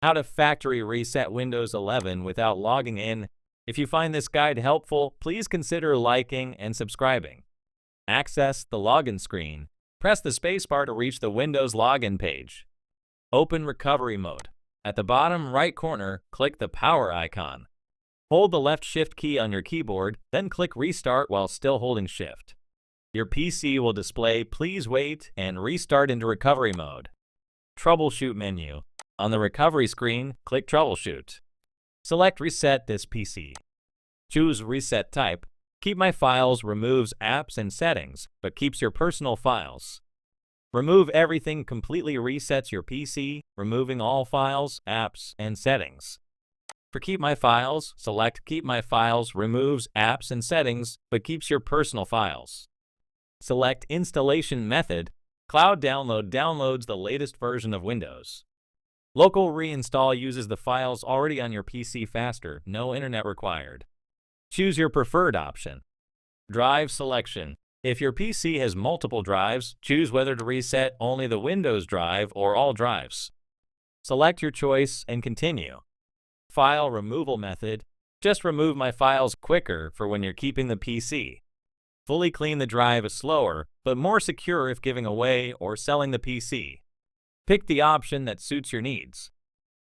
How to factory reset Windows 11 without logging in. If you find this guide helpful, please consider liking and subscribing. Access the login screen. Press the spacebar to reach the Windows login page. Open Recovery Mode. At the bottom right corner, click the power icon. Hold the left Shift key on your keyboard, then click Restart while still holding Shift. Your PC will display "Please wait" and restart into recovery mode. Troubleshoot menu. On the recovery screen, click Troubleshoot. Select Reset this PC. Choose Reset Type. Keep My Files removes apps and settings, but keeps your personal files. Remove Everything completely resets your PC, removing all files, apps, and settings. For Keep My Files, select Keep My Files removes apps and settings, but keeps your personal files. Select Installation Method. Cloud Download downloads the latest version of Windows. Local Reinstall uses the files already on your PC faster, no internet required. Choose your preferred option. Drive Selection. If your PC has multiple drives, choose whether to reset only the Windows drive or all drives. Select your choice and continue. File Removal Method. Just remove my files quicker for when you're keeping the PC. Fully clean the drive is slower, but more secure if giving away or selling the PC. Pick the option that suits your needs.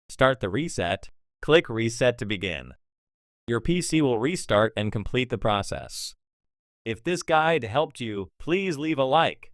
Start the reset. Click Reset to begin. Your PC will restart and complete the process. If this guide helped you, please leave a like.